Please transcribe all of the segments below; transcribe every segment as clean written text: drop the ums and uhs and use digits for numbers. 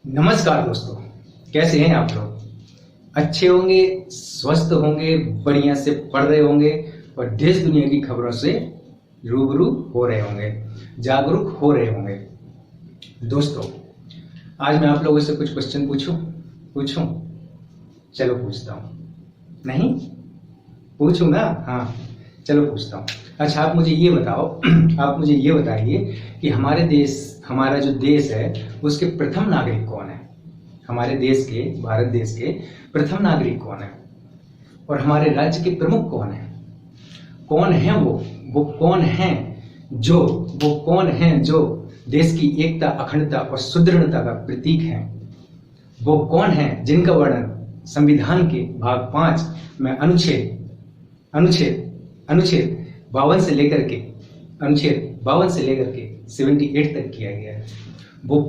नमस्कार दोस्तों, कैसे हैं आप लोग? अच्छे होंगे, स्वस्थ होंगे, बढ़िया से पढ़ रहे होंगे और देश दुनिया की खबरों से रूबरू हो रहे होंगे, जागरूक हो रहे होंगे। दोस्तों, आज मैं आप लोगों से कुछ क्वेश्चन पूछूं? चलो पूछता हूं। नहीं पूछूं ना? हाँ, चलो पूछता हूं। अच्छा, आप मुझे ये बताइए कि हमारा जो देश है उसके प्रथम नागरिक कौन है? हमारे देश के, भारत देश के प्रथम नागरिक कौन है? और हमारे राज्य के प्रमुख कौन है? कौन है वो कौन है जो देश की एकता, अखंडता और सुदृढ़ता का प्रतीक है? वो कौन है जिनका वर्णन संविधान के भाग 5 में अनुच्छेद 52 से लेकर के 78 तक किया गया है? वो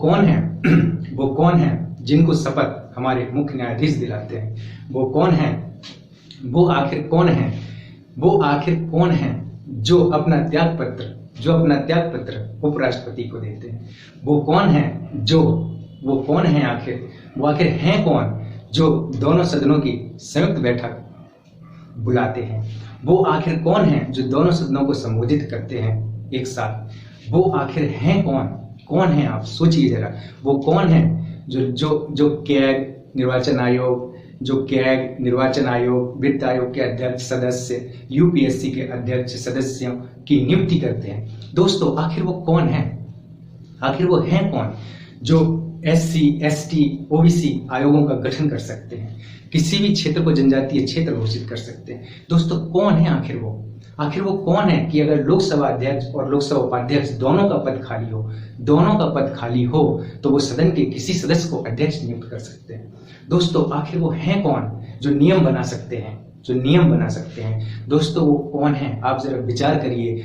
कौन है जिनको शपथ हमारे मुख्य न्यायाधीश दिलाते हैं? वो आखिर कौन है जो अपना त्याग पत्र उपराष्ट्रपति को देते हैं? वो आखिर हैं कौन जो दोनों सदनों की संयुक्त बैठक बुलाते हैं? वो आखिर कौन है जो दोनों सदनों को संबोधित करते हैं एक साथ? वो आखिर हैं कौन है? आप सोचिए जरा। वो कौन है जो कैग निर्वाचन आयोग, वित्त आयोग के अध्यक्ष सदस्य, यूपीएससी के अध्यक्ष सदस्यों की नियुक्ति करते हैं? दोस्तों, आखिर वो कौन है? आखिर वो हैं कौन जो SC, ST, OBC आयोगों का गठन कर सकते हैं, किसी भी क्षेत्र को जनजातीय क्षेत्र घोषित कर सकते हैं? दोस्तों, कौन है आखिर वो कौन है कि अगर लोकसभा अध्यक्ष और लोकसभा उपाध्यक्ष दोनों का पद खाली हो तो वो सदन के किसी सदस्य को अध्यक्ष नियुक्त कर सकते हैं? दोस्तों, आखिर वो हैं कौन जो नियम बना सकते हैं? दोस्तों, वो कौन है? आप जरा विचार करिए।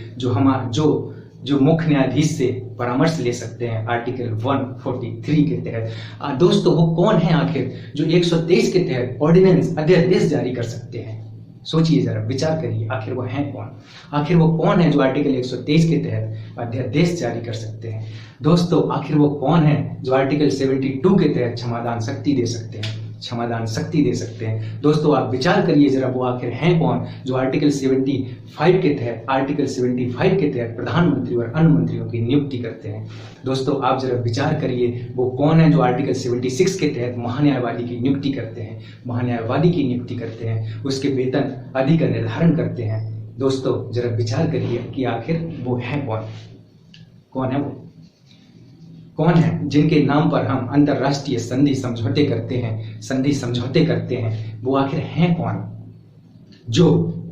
जो मुख्य न्यायाधीश से परामर्श ले सकते हैं आर्टिकल 143 के तहत। दोस्तों, वो कौन है आखिर जो 123 के तहत ऑर्डिनेंस, अध्यादेश जारी कर सकते हैं? सोचिए जरा, विचार करिए, आखिर वो हैं कौन? आखिर वो कौन है जो आर्टिकल 123 के तहत अध्यादेश जारी कर सकते हैं? दोस्तों, आखिर वो कौन है जो आर्टिकल 72 के तहत क्षमादान शक्ति दे सकते हैं? दोस्तों, आप विचार करिए जरा, वो आखिर हैं कौन जो आर्टिकल 75 के तहत प्रधानमंत्री और अन्य मंत्रियों की नियुक्ति करते हैं? दोस्तों, आप जरा विचार करिए, वो कौन है जो आर्टिकल 76 के तहत महान्यायवादी की नियुक्ति करते हैं, उसके वेतन आदि का निर्धारण करते हैं? दोस्तों, जरा विचार करिए कि आखिर वो हैं कौन है जिनके नाम पर हम अंतरराष्ट्रीय संधि समझौते करते हैं? वो आखिर हैं कौन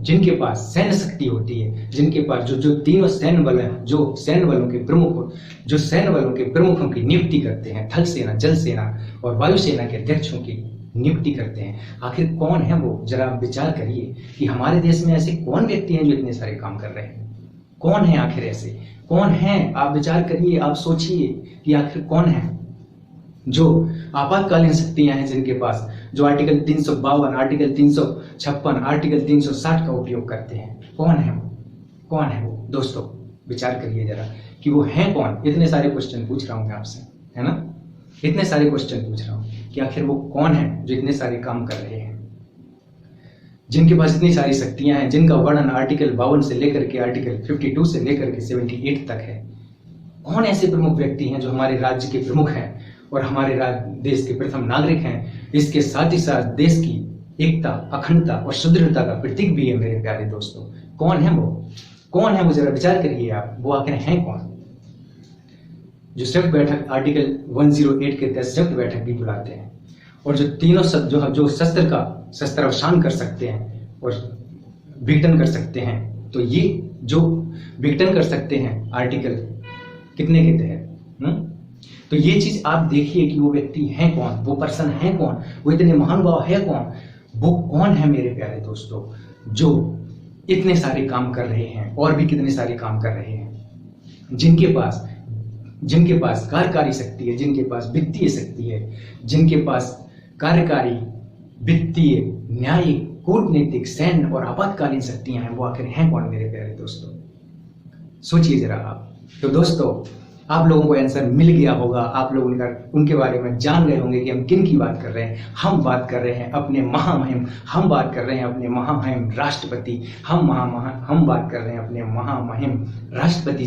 जिनके पास सैन्य शक्ति होती है, जिनके पास जो तीनों सैन्य बल हैं, जो सैन्य बलों के प्रमुखों की नियुक्ति करते हैं, थल सेना, जल सेना और वायु सेना के अध्यक्षों की नियुक्ति करते हैं? आखिर कौन है वो? जरा आप विचार करिए कि हमारे देश में ऐसे कौन व्यक्ति हैं जो इतने सारे काम कर रहे हैं? कौन है आखिर ऐसे? कौन है? आप विचार करिए, आप सोचिए कि आखिर कौन है जो आपातकालीन शक्तियां हैं जिनके पास, जो आर्टिकल 352, आर्टिकल 356, आर्टिकल 360 का उपयोग करते हैं? कौन है वो? दोस्तों, विचार करिए जरा कि वो हैं कौन? इतने सारे क्वेश्चन पूछ रहा हूं मैं आपसे, है ना? इतने सारे क्वेश्चन पूछ रहा हूं कि आखिर वो कौन है जो इतने सारे काम कर रहे हैं, जिनके पास इतनी सारी शक्तियां हैं, जिनका वर्णन आर्टिकल 52 से लेकर के आर्टिकल 52 से लेकर के 78 तक है? कौन ऐसे प्रमुख व्यक्ति हैं जो हमारे राज्य के प्रमुख हैं और हमारे देश के प्रथम नागरिक हैं? इसके साथ ही साथ देश की एकता, अखंडता और सुदृढ़ता का प्रतीक भी है मेरे प्यारे दोस्तों। कौन है वो? जरा विचार करिए आप, वो आखिर हैं कौन जो संयुक्त बैठक आर्टिकल 108 के तहत संयुक्त बैठक भी बुलाते हैं और जो तीनों जो शस्त्र अवसान कर सकते हैं और विघटन कर सकते हैं? तो ये जो विघटन कर सकते हैं आर्टिकल कितने के तहत? तो ये चीज आप देखिए कि वो व्यक्ति हैं कौन, वो पर्सन है कौन, वो इतने महानुभाव है कौन? वो कौन है मेरे प्यारे दोस्तों जो इतने सारे काम कर रहे हैं और भी कितने सारे काम कर रहे हैं, जिनके पास कार्यकारी शक्ति है, जिनके पास वित्तीय शक्ति है, जिनके पास कार्यकारी, वित्तीय, न्यायिक, कूटनीतिक, सैन्य और आपातकालीन शक्तियां हैं? वो आखिर हैं कौन मेरे प्यारे दोस्तों? सोचिए जरा आप। तो दोस्तों, आप लोगों को आंसर मिल गया होगा, आप लोग उनके बारे में जान गए होंगे कि हम किन की बात कर रहे हैं। हम बात कर रहे हैं अपने महामहिम, हम बात कर रहे हैं अपने महामहिम राष्ट्रपति, हम बात कर रहे हैं अपने महामहिम राष्ट्रपति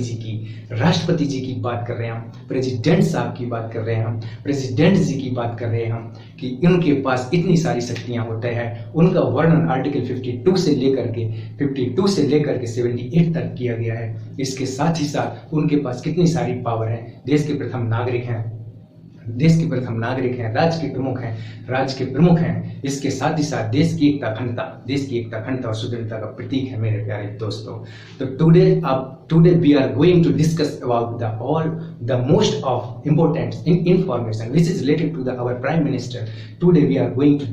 जी की बात कर रहे हैं हम, प्रेसिडेंट साहब की बात कर रहे हैं हम, प्रेसिडेंट जी की बात कर रहे हैं हम कि उनके पास इतनी सारी शक्तियां होते हैं। उनका वर्णन आर्टिकल 52 से लेकर के 78 तक किया गया है। इसके साथ ही साथ उनके पास कितनी सारी पावर है। देश के प्रथम नागरिक हैं, राज्य के प्रमुख हैं। इसके साथ ही साथ देश की एकता अखंडता और सुदृढ़ता का प्रतीक है मेरे प्यारे दोस्तों। तो today we are going to discuss about the most of important information which is related to our prime minister. Today we are going to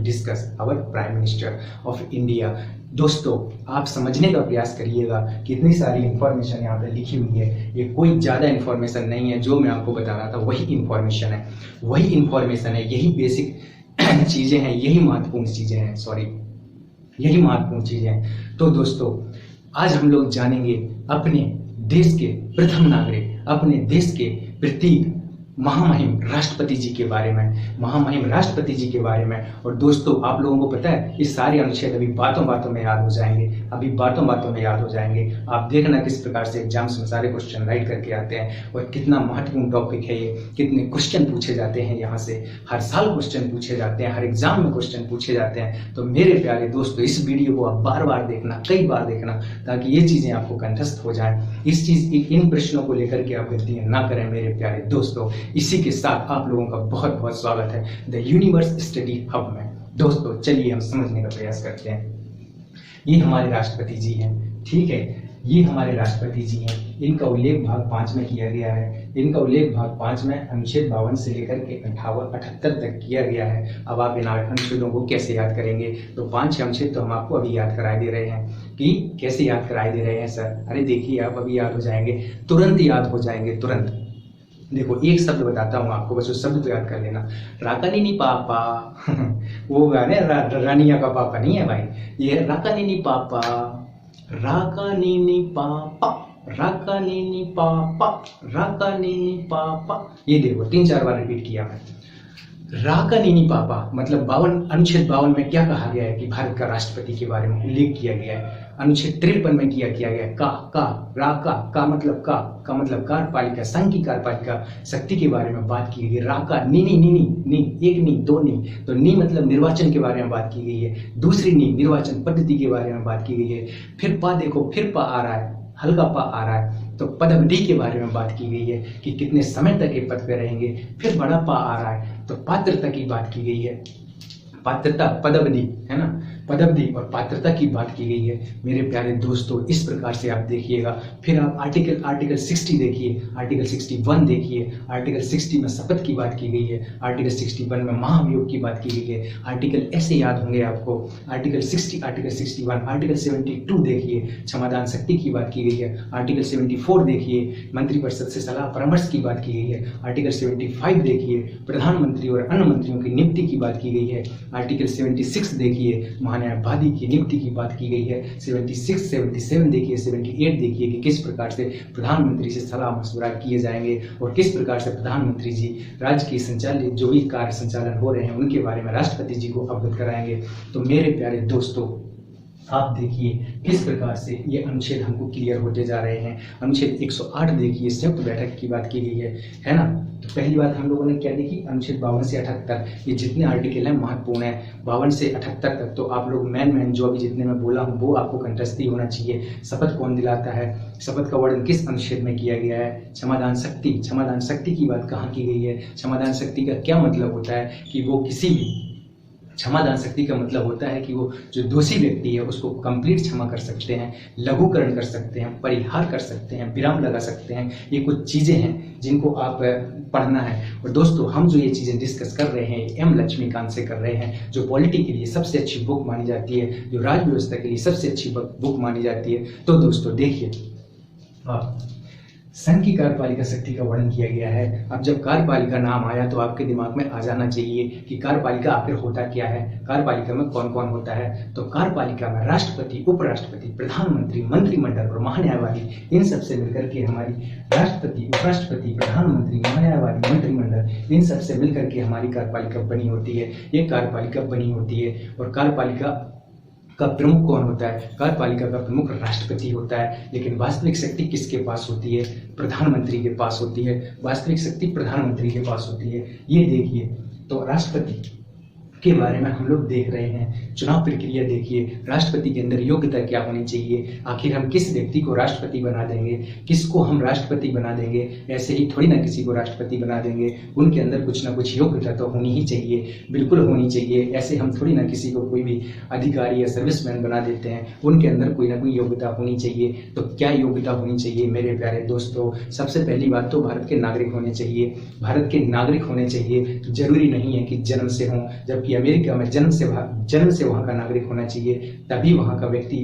discuss our prime minister of India. दोस्तों, आप समझने का प्रयास करिएगा कि इतनी सारी इंफॉर्मेशन यहाँ पे लिखी हुई है। ये कोई ज़्यादा इंफॉर्मेशन नहीं है, जो मैं आपको बता रहा था वही इंफॉर्मेशन है, यही बेसिक चीज़ें हैं, यही महत्वपूर्ण चीज़ें हैं। तो दोस्तों, आज हम लोग जानेंगे अपने देश के प्रथम नागरिक, अपने देश के प्रतीक महामहिम राष्ट्रपति जी के बारे में। और दोस्तों, आप लोगों को पता है, इस सारे अनुच्छेद अभी बातों में याद हो जाएंगे। आप देखना किस प्रकार से एग्जाम्स में सारे क्वेश्चन राइट करके आते हैं और कितना महत्वपूर्ण टॉपिक है ये, कितने क्वेश्चन पूछे जाते हैं यहाँ से। हर साल क्वेश्चन पूछे जाते हैं, हर एग्जाम में क्वेश्चन पूछे जाते हैं। तो मेरे प्यारे दोस्तों, इस वीडियो को आप बार-बार देखना, कई बार देखना, ताकि ये चीजें आपको कंठस्थ हो जाएं। इन प्रश्नों को लेकर के आप गलतियां ना करें मेरे प्यारे दोस्तों। इसी के साथ आप लोगों का बहुत बहुत स्वागत है द यूनिवर्स स्टडी हब में। दोस्तों, चलिए हम समझने का प्रयास करते हैं। ये हमारे राष्ट्रपति जी हैं, ठीक है, ये हमारे राष्ट्रपति जी हैं। इनका उल्लेख भाग 5 में किया गया है। इनका उल्लेख भाग 5 में अनुच्छेद 52 से लेकर के 78 तक किया गया है। अब आप इन अनुच्छेदों को कैसे याद करेंगे? तो 5 अनुच्छेद तो हम आपको अभी याद कराए दे रहे हैं कि कैसे याद कराए दे रहे हैं सर। अरे देखिए, आप अभी याद हो जाएंगे, तुरंत याद हो जाएंगे, तुरंत। देखो, एक शब्द बताता हूँ आपको, बस उस शब्द को याद कर लेना। राकानीनी पापा वो गाने रानिया का पापा नहीं है भाई, ये राकानीनी पापा, राकानीनी पापा, राकानीनी पापा, राकानीनी पापा। ये देखो 3-4 बार रिपीट किया मैं। राकानीनी पापा मतलब अनुच्छेद 52 में क्या कहा गया है कि भारत का राष्ट्रपति के बारे में उल्लेख किया गया है। अनुच्छेद 53 में किया गया है का मतलब कार्यपालिका, संघ की कार्यपालिका शक्ति के बारे में बात की गई है। राका नी, एक नी, दो नी, तो नी मतलब निर्वाचन के बारे में बात की गई है। दूसरी नी निर्वाचन पद्धति के बारे में बात की गई है। फिर पा देखो, फिर पा आ रहा है, हल्का पा आ रहा है, तो पदवधि के बारे में बात की गई है कि कितने समय तक ये पद पे रहेंगे। फिर बड़ा पा आ रहा है, तो पात्रता की बात की गई है। पात्रता, पदवधि है ना, पदवधि और पात्रता की बात की गई है मेरे प्यारे दोस्तों। इस प्रकार से आप देखिएगा। फिर आप आर्टिकल 60 देखिए, आर्टिकल 61 देखिए। आर्टिकल 60 में शपथ की बात की गई है, आर्टिकल 61 में महाभियोग की बात की गई है। आर्टिकल ऐसे याद होंगे आपको, आर्टिकल 60, आर्टिकल 61, आर्टिकल 72 देखिए, क्षमादान शक्ति की बात की गई है। आर्टिकल 74 देखिए, मंत्रिपरिषद से सलाह परामर्श की बात की गई है। आर्टिकल 75 देखिए, प्रधानमंत्री और अन्य मंत्रियों की नियुक्ति की बात की गई है। आर्टिकल 76 देखिए, न्यायवादी की नियुक्ति की बात की गई है। 76, 77 देखिए, 78 देखिए कि किस प्रकार से प्रधानमंत्री से सलाह मशवरा किए जाएंगे और किस प्रकार से प्रधानमंत्री जी राज्य की संचालित जो भी कार्य संचालन हो रहे हैं उनके बारे में राष्ट्रपति जी को अवगत कराएंगे। तो मेरे प्यारे दोस्तों, आप देखिए किस प्रकार से ये अनुच्छेद हमको क्लियर होते जा रहे हैं। अनुच्छेद 108 देखिए, संयुक्त बैठक की बात की गई है ना। तो पहली बात हम लोगों ने क्या देखी, अनुच्छेद 52 से 78, ये जितने आर्टिकल हैं महत्वपूर्ण है। 52 से 78 तक तो आप लोग मेन जो अभी जितने मैं बोला हूँ वो आपको कंठस्थ होना चाहिए। शपथ कौन दिलाता है, शपथ का वर्णन किस अनुच्छेद में किया गया है। क्षमादान शक्ति की बात कहाँ की गई है। क्षमादान शक्ति का क्या मतलब होता है कि वो किसी भी, क्षमादान शक्ति का मतलब होता है कि वो जो दोषी व्यक्ति है उसको कंप्लीट क्षमा कर सकते हैं, लघुकरण कर सकते हैं, परिहार कर सकते हैं, विराम लगा सकते हैं। ये कुछ चीज़ें हैं जिनको आप पढ़ना है। और दोस्तों, हम जो ये चीज़ें डिस्कस कर रहे हैं एम लक्ष्मीकांत से कर रहे हैं, जो पॉलिटी के लिए सबसे अच्छी बुक मानी जाती है, जो राज्य व्यवस्था के लिए सबसे अच्छी बुक मानी जाती है। तो दोस्तों देखिए, संघ की कार्यपालिका शक्ति का वर्णन किया गया है। अब जब कार्यपालिका नाम आया तो आपके दिमाग में आ जाना चाहिए कि कार्यपालिका आखिर होता क्या है, कार्यपालिका में कौन कौन होता है। तो कार्यपालिका में राष्ट्रपति, उपराष्ट्रपति, प्रधानमंत्री, मंत्रिमंडल और महान्यायवादी, इन सबसे मिलकर के हमारी राष्ट्रपति, उपराष्ट्रपति, प्रधानमंत्री, महान्यायवादी, मंत्रिमंडल, इन सबसे मिलकर के हमारी कार्यपालिका बनी होती है। ये कार्यपालिका बनी होती है। और कार्यपालिका का प्रमुख कौन होता है? कार्यपालिका का प्रमुख राष्ट्रपति होता है। लेकिन वास्तविक शक्ति किसके पास होती है? प्रधानमंत्री के पास होती है। वास्तविक शक्ति प्रधानमंत्री के पास होती है। ये देखिए, तो राष्ट्रपति के बारे में हम लोग देख रहे हैं। चुनाव प्रक्रिया देखिए, राष्ट्रपति के अंदर योग्यता क्या होनी चाहिए, आखिर हम किस व्यक्ति को राष्ट्रपति बना देंगे, किसको हम राष्ट्रपति बना देंगे, ऐसे ही थोड़ी ना किसी को राष्ट्रपति बना देंगे। उनके अंदर कुछ ना कुछ योग्यता तो होनी ही चाहिए, बिल्कुल होनी चाहिए। ऐसे हम थोड़ी ना किसी को कोई भी अधिकारी या सर्विसमैन बना देते हैं, उनके अंदर कोई ना कोई योग्यता होनी चाहिए। तो क्या योग्यता होनी चाहिए मेरे प्यारे दोस्तों? सबसे पहली बात तो भारत के नागरिक होने चाहिए। भारत के नागरिक होने चाहिए, जरूरी नहीं है कि जन्म से हों, जबकि अमेरिका में जन्म से वहां का नागरिक होना चाहिए, तभी वहां का व्यक्ति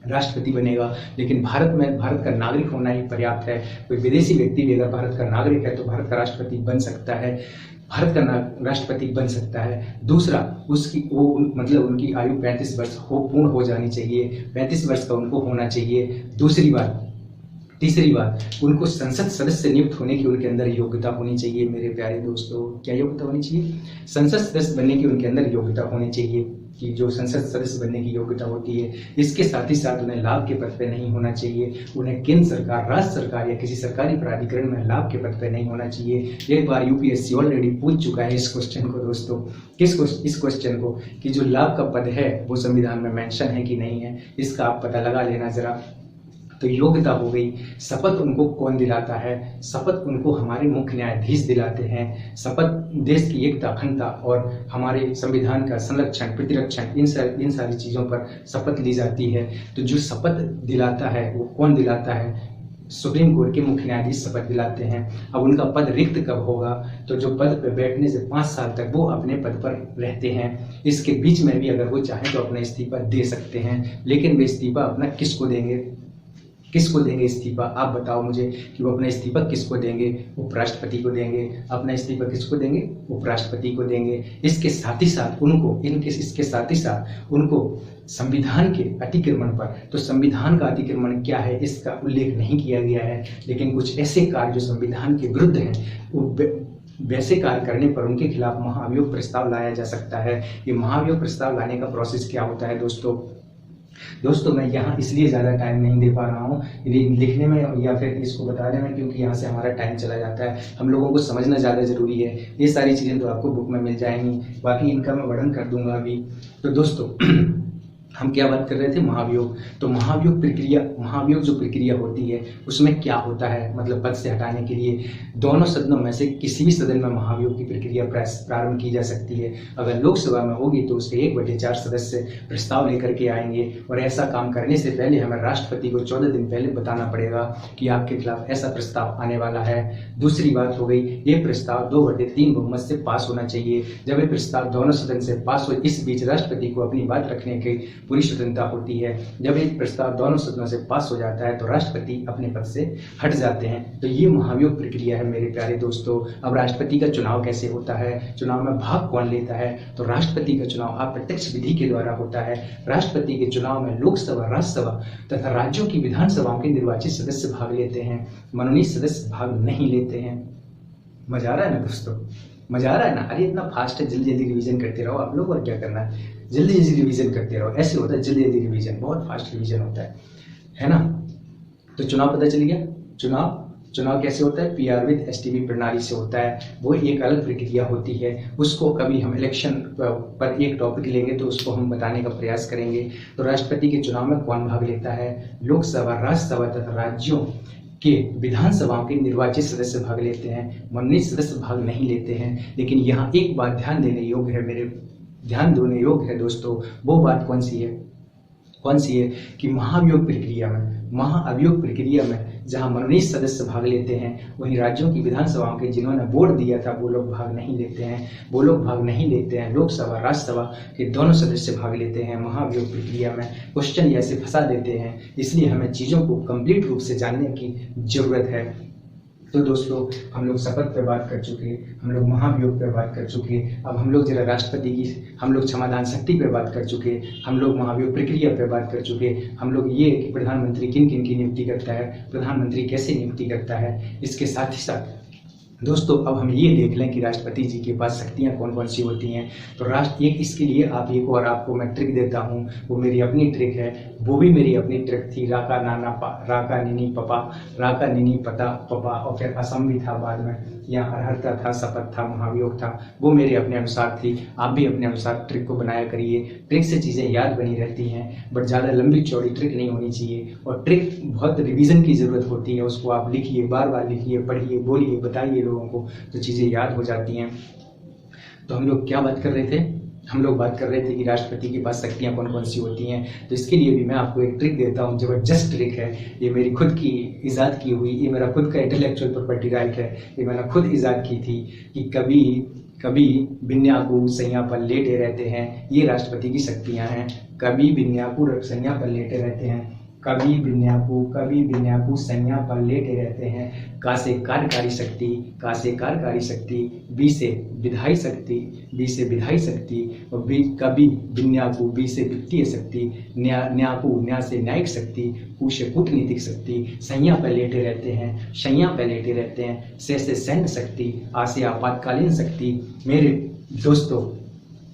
राष्ट्रपति बनेगा। लेकिन भारत में भारत का नागरिक होना ही पर्याप्त है। कोई विदेशी व्यक्ति भी अगर भारत का नागरिक है तो भारत का राष्ट्रपति बन सकता है, भारत का राष्ट्रपति बन सकता है। दूसरा, उसकी मतलब उनकी आयु 35 वर्ष पूर्ण हो जानी चाहिए, 35 वर्ष का उनको होना चाहिए। तीसरी बात, उनको संसद सदस्य नियुक्त होने की उनके अंदर योग्यता होनी चाहिए। मेरे प्यारे दोस्तों, क्या योग्यता होनी चाहिए? संसद सदस्य बनने की उनके अंदर योग्यता होनी चाहिए, कि जो संसद सदस्य बनने की योग्यता होती है। इसके साथ ही साथ उन्हें लाभ के पद पर नहीं होना चाहिए। उन्हें केंद्र सरकार, राज्य सरकार या किसी सरकारी प्राधिकरण में लाभ के पद पर नहीं होना चाहिए। एक बार यूपीएससी ऑलरेडी पूछ चुका है इस क्वेश्चन को दोस्तों। इस क्वेश्चन को कि जो लाभ का पद है वो संविधान में मेंशन है कि नहीं है, इसका आप पता लगा लेना जरा। तो योग्यता हो गई। शपथ उनको कौन दिलाता है? शपथ उनको हमारे मुख्य न्यायाधीश दिलाते हैं। शपथ देश की एकता, अखंडता और हमारे संविधान का संरक्षण, प्रतिरक्षण, इन सारी चीज़ों पर शपथ ली जाती है। तो जो शपथ दिलाता है वो कौन दिलाता है? सुप्रीम कोर्ट के मुख्य न्यायाधीश शपथ दिलाते हैं। अब उनका पद रिक्त कब होगा? तो जो पद पर बैठने से 5 साल तक वो अपने पद पर रहते हैं। इसके बीच में भी अगर वो चाहें तो अपना इस्तीफा दे सकते हैं। लेकिन वे इस्तीफा अपना किसको देंगे इस्तीफा? आप बताओ मुझे कि वो अपना इस्तीफा किसको देंगे? उपराष्ट्रपति को देंगे। अपना इस्तीफा किसको देंगे? उपराष्ट्रपति को देंगे। इसके साथ ही साथ उनको संविधान के अतिक्रमण पर, तो संविधान का अतिक्रमण क्या है इसका उल्लेख नहीं किया गया है। लेकिन कुछ ऐसे कार्य जो संविधान के विरुद्ध हैं, वैसे कार्य करने पर उनके खिलाफ महाभियोग प्रस्ताव लाया जा सकता है। ये महाभियोग प्रस्ताव लाने का प्रोसेस क्या होता है दोस्तों मैं यहाँ इसलिए ज़्यादा टाइम नहीं दे पा रहा हूँ लिखने में या फिर इसको बताने में, क्योंकि यहाँ से हमारा टाइम चला जाता है। हम लोगों को समझना ज़्यादा ज़रूरी है। ये सारी चीज़ें तो आपको बुक में मिल जाएंगी, बाकी इनका मैं वर्णन कर दूंगा अभी। तो दोस्तों हम क्या बात कर रहे थे? महाभियोग। तो महाभियोग जो प्रक्रिया होती है उसमें क्या होता है, मतलब पद से हटाने के लिए दोनों सदनों में से किसी भी सदन में महाभियोग की प्रक्रिया प्रारंभ की जा सकती है। अगर लोकसभा में होगी तो उसके 1/4 सदस्य प्रस्ताव लेकर के आएंगे, और ऐसा काम करने से पहले हमें राष्ट्रपति को 14 दिन पहले बताना पड़ेगा कि आपके खिलाफ ऐसा प्रस्ताव आने वाला है। दूसरी बात हो गई, ये प्रस्ताव 2/3 बहुमत से पास होना चाहिए। जब ये प्रस्ताव दोनों सदन से पास हो, इस बीच राष्ट्रपति को अपनी बात रखने की पूरी स्वतंत्रता होती है। जब एक प्रस्ताव दोनों सदनों से पास हो जाता है तो राष्ट्रपति अपने पद से हट जाते हैं। तो ये महाभियोग प्रक्रिया है मेरे प्यारे दोस्तों। अब राष्ट्रपति का चुनाव कैसे होता है, चुनाव में भाग कौन लेता है? तो राष्ट्रपति का चुनाव अप्रत्यक्ष विधि के द्वारा होता है। राष्ट्रपति के चुनाव में लोकसभा, राज्यसभा तथा राज्यों की विधानसभाओं के निर्वाचित सदस्य भाग लेते हैं, मनोनीत सदस्य भाग नहीं लेते हैं। मजा आ रहा है ना दोस्तों? मजा आ रहा है ना? अरे इतना फास्ट है, जल्दी जल्दी रिवीजन करते रहो आप लोग, और क्या करना है, जल्दी जल्दी रिवीजन करते रहो। ऐसे होता है जल्दी जल्दी रिवीजन, बहुत फास्ट रिवीजन होता है ना? तो चुनाव पता चल गया। चुनाव कैसे होता है? पीआर विद एसटीवी प्रणाली से होता है। वो एक अलग प्रक्रिया होती है, उसको कभी हम इलेक्शन पर एक टॉपिक लेंगे तो उसको हम बताने का प्रयास करेंगे। तो राष्ट्रपति के चुनाव में कौन भाग लेता है? लोकसभा, राज्यसभा तथा राज्यों के विधानसभाओं के निर्वाचित सदस्य भाग लेते हैं, मनोनीत सदस्य भाग नहीं लेते हैं। लेकिन यहाँ एक बात ध्यान देने योग्य है दोस्तों। वो बात कौन सी है कि महाभियोग प्रक्रिया में जहां मनोनीत सदस्य भाग लेते हैं, वहीं राज्यों की विधानसभाओं के जिन्होंने वोट दिया था वो लोग भाग नहीं लेते हैं। वो लोग भाग नहीं लेते हैं। लोकसभा राज्यसभा के दोनों सदस्य भाग लेते हैं। महाभियोग प्रक्रिया में क्वेश्चन ऐसे फंसा देते हैं। इसलिए हमें चीज़ों को कंप्लीट रूप से जानने की जरूरत है। तो दोस्तों, हम लोग शपथ पर बात कर चुके, हम लोग महाभियोग पर बात कर चुके। अब हम लोग जरा राष्ट्रपति की, हम लोग क्षमादान शक्ति पर बात कर चुके, हम लोग महाभियोग प्रक्रिया पर बात कर चुके, हम लोग ये कि प्रधानमंत्री किन किन की नियुक्ति करता है, प्रधानमंत्री कैसे नियुक्ति करता है। इसके साथ ही साथ दोस्तों, अब हम ये देख लें कि राष्ट्रपति जी के पास शक्तियाँ कौन कौन सी होती हैं। तो इसके लिए एक और आपको मैं ट्रिक देता हूँ, वो मेरी अपनी ट्रिक है, वो भी मेरी अपनी ट्रिक थी। राका नाना पा, राका निनी पपा, राका निनी पता पपा, और फिर असम भी था बाद में, या अर्हता था, शपथ था, महाभियोग था। वो मेरे अपने अनुसार थी। आप भी अपने अनुसार ट्रिक को बनाया करिए। ट्रिक से चीज़ें याद बनी रहती हैं, बट ज़्यादा लंबी चौड़ी ट्रिक नहीं होनी चाहिए। और ट्रिक बहुत रिवीजन की ज़रूरत होती है। उसको आप लिखिए, बार बार लिखिए, पढ़िए, बोलिए, बताइए लोगों को, तो चीज़ें याद हो जाती हैं। तो हम लोग क्या बात कर रहे थे? हम लोग बात कर रहे थे कि राष्ट्रपति के पास शक्तियाँ कौन कौन सी होती हैं। तो इसके लिए भी मैं आपको एक ट्रिक देता हूँ, जबरदस्त ट्रिक है। ये मेरी खुद की ईजाद की हुई, ये मेरा खुद का इंटेलेक्चुअल प्रॉपर्टी राइट है। ये मैंने खुद ईजाद की थी कि कभी कभी बिन्याकू सैया पर लेटे रहते हैं। ये राष्ट्रपति की शक्तियाँ हैं। कभी बिन्याकू सैया पर लेटे रहते हैं, कभी बिन्याकू सैया पर लेटे रहते हैं। का से कार्यकारी शक्ति, का से कार्यकारी शक्ति, बी से विधायी शक्ति, बी से विधायी शक्ति, और कभी बिन्याकू, बी से वित्तीय शक्ति, न्याकू, न्या से न्यायिक शक्ति, कू से कूटनीतिक शक्ति। सैया पर लेटे रहते हैं, शैया पर लेटे रहते हैं। से सैन्य शक्ति, आ से आपातकालीन शक्ति। मेरे दोस्तों,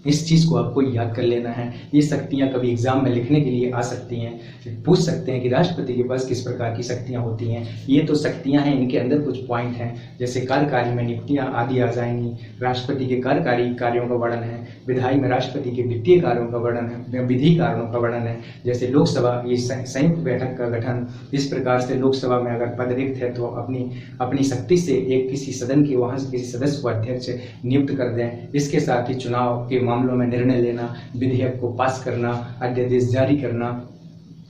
इस चीज़ को आपको याद कर लेना है। ये शक्तियाँ कभी एग्जाम में लिखने के लिए आ सकती हैं। पूछ सकते हैं कि राष्ट्रपति के पास किस प्रकार की शक्तियाँ होती हैं। ये तो शक्तियाँ हैं, इनके अंदर कुछ पॉइंट हैं, जैसे कार्यकारी में नियुक्तियाँ आदि आ जाएंगी। राष्ट्रपति के कार्यकारी कार्यों का वर्णन है। विधायी में राष्ट्रपति के वित्तीय कार्यों का वर्णन है, विधि कार्यों का वर्णन है। जैसे लोकसभा, ये संयुक्त बैठक का गठन। इस प्रकार से लोकसभा में अगर पद रिक्त है तो अपनी शक्ति से एक किसी सदन के, वहाँ से किसी सदस्य को अध्यक्ष नियुक्त कर दें। इसके साथ ही चुनाव के मामलों में निर्णय लेना, विधेयक को पास करना, अध्यादेश जारी करना।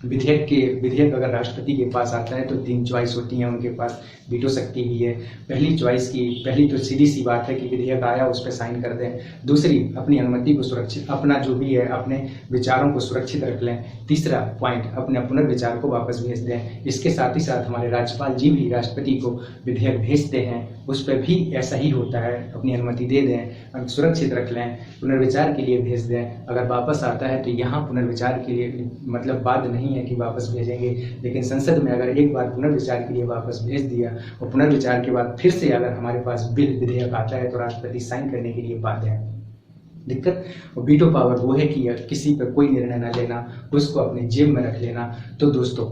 विधेयक अगर राष्ट्रपति के पास आता है तो 3 चॉइस होती हैं उनके पास, वीटो शक्ति भी है। पहली तो सीधी सी बात है कि विधेयक आया उस पर साइन कर दें। दूसरी, अपनी अनुमति को सुरक्षित, अपना जो भी है अपने विचारों को सुरक्षित रख लें। तीसरा पॉइंट, अपने पुनर्विचार को वापस भेज दें। इसके साथ ही साथ हमारे राज्यपाल जी भी राष्ट्रपति को विधेयक भेजते हैं, उस पर भी ऐसा ही होता है, अपनी अनुमति दे दें, सुरक्षित रख लें, पुनर्विचार के लिए भेज दें। अगर वापस आता है तो यहाँ पुनर्विचार के लिए मतलब बात नहीं है कि वापस भेजेंगे, लेकिन संसद में अगर एक बार पुनर्विचार के लिए वापस भेज दिया और पुनर्विचार के बाद फिर से अगर हमारे पास बिल विधेयक आता है तो राष्ट्रपति साइन करने के लिए बाध्य है। दिक्कत और वीटो पावर वो है कि किसी पर कोई निर्णय न लेना, उसको अपने जेब में रख लेना। तो दोस्तों,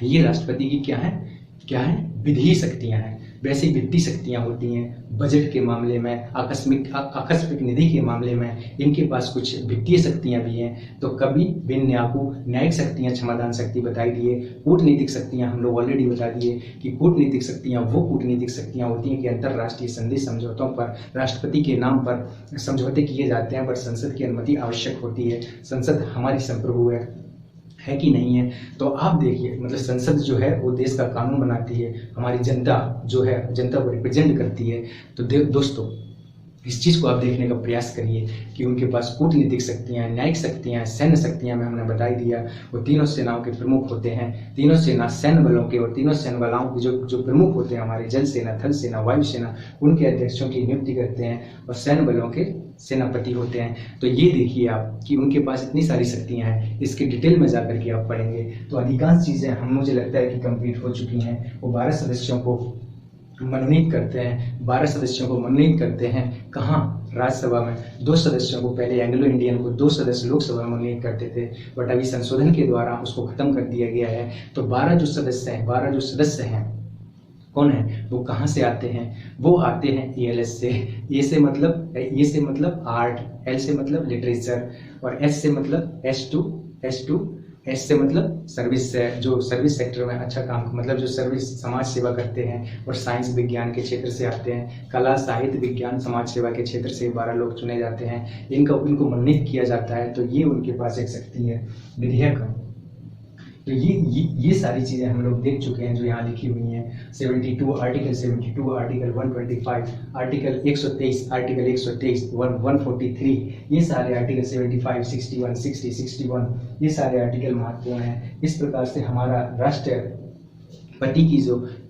ये राष्ट्रपति की क्या है विधि शक्तियां हैं। वैसे वित्तीय शक्तियां होती हैं बजट के मामले में, आकस्मिक निधि के मामले में इनके पास कुछ वित्तीय शक्तियां भी हैं। तो कभी न्याकू न्यायिक शक्तियां, क्षमादान शक्ति बताई दिए। कूटनीतिक शक्तियां हम लोग ऑलरेडी बता दिए कि कूटनीतिक शक्तियां वो कूटनीतिक शक्तियां होती हैं कि अंतर्राष्ट्रीय संधि समझौतों पर राष्ट्रपति के नाम पर समझौते किए जाते हैं, पर संसद की अनुमति आवश्यक होती है। संसद हमारी संप्रभु है कि नहीं है। तो आप देखिए, मतलब संसद जो है वो देश का कानून बनाती है, हमारी जनता जो है जनता को रिप्रेजेंट करती है। तो दोस्तों, इस चीज़ को आप देखने का प्रयास करिए कि उनके पास कूटनीतिक शक्तियाँ, न्यायिक शक्तियाँ, सैन्य शक्तियाँ में हमने बताई दिया। वो तीनों सेनाओं के प्रमुख होते हैं। तीनों सेना सैन्य बलों के, और तीनों सैन्य बलों के जो प्रमुख होते हैं हमारे जल सेना, थल सेना, वायु सेना, उनके अध्यक्षों की नियुक्ति करते हैं और सैन्य बलों के सेनापति होते हैं। तो ये देखिए आप कि उनके पास इतनी सारी शक्तियाँ हैं। इसके डिटेल में जाकर के आप पढ़ेंगे तो अधिकांश चीज़ें मुझे लगता है कि कंप्लीट हो चुकी हैं। वो 12 सदस्यों को मनोनीत करते हैं, 12 सदस्यों को मनोनीत करते हैं। कहाँ? राज्यसभा में 2 सदस्यों को, पहले एंग्लो इंडियन को 2 सदस्य लोकसभा में मनोनीत करते थे, बट अभी संशोधन के द्वारा उसको खत्म कर दिया गया है। तो 12 जो सदस्य हैं कौन है, वो कहाँ से आते हैं? वो आते हैं ELS से। ए से मतलब आर्ट, L से मतलब लिटरेचर, और S से मतलब एस से मतलब सर्विस, जो सर्विस सेक्टर में अच्छा काम, मतलब जो सर्विस समाज सेवा करते हैं, और साइंस विज्ञान के क्षेत्र से आते हैं। कला, साहित्य, विज्ञान, समाज सेवा के क्षेत्र से 12 लोग चुने जाते हैं। इनको मनोनीत किया जाता है। तो ये उनके पास एक शक्ति है। विधेयक, तो ये सारी चीज़ें हम लोग देख चुके हैं जो यहाँ लिखी हुई हैं। 72 आर्टिकल 72, आर्टिकल 125, आर्टिकल 123, आर्टिकल 123, 143, ये सारे आर्टिकल 75, 61, 60, 61, ये सारे आर्टिकल महत्वपूर्ण हैं। इस प्रकार से हमारा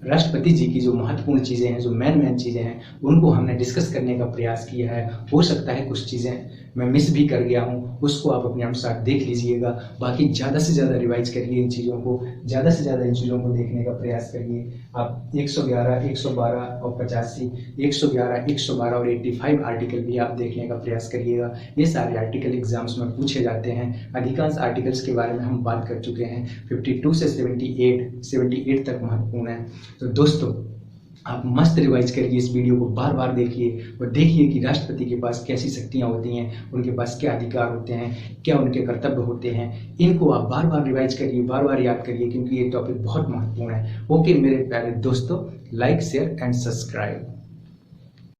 राष्ट्रपति जी की जो महत्वपूर्ण चीज़ें हैं, जो मेन चीज़ें हैं, उनको हमने डिस्कस करने का प्रयास किया है। हो सकता है कुछ चीज़ें मैं मिस भी कर गया हूँ, उसको आप अपने अनुसार देख लीजिएगा। बाकी ज़्यादा से ज़्यादा रिवाइज करिए इन चीज़ों को, ज़्यादा से ज़्यादा इन चीज़ों को देखने का प्रयास करिए। आप 111, 112 और 85, 111, 112 और 85 आर्टिकल भी आप देखने का प्रयास करिएगा। ये सारे आर्टिकल एग्जाम्स में पूछे जाते हैं। अधिकांश आर्टिकल्स के बारे में हम बात कर चुके हैं। 52 से 78 तक महत्वपूर्ण है। तो दोस्तों, आप मस्त रिवाइज करिए, इस वीडियो को बार बार देखिए और देखिए कि राष्ट्रपति के पास कैसी शक्तियाँ होती हैं, उनके पास क्या अधिकार होते हैं, क्या उनके कर्तव्य होते हैं। इनको आप बार बार रिवाइज करिए, बार बार याद करिए, क्योंकि ये टॉपिक बहुत महत्वपूर्ण है। ओके मेरे प्यारे दोस्तों, लाइक, शेयर एंड सब्सक्राइब।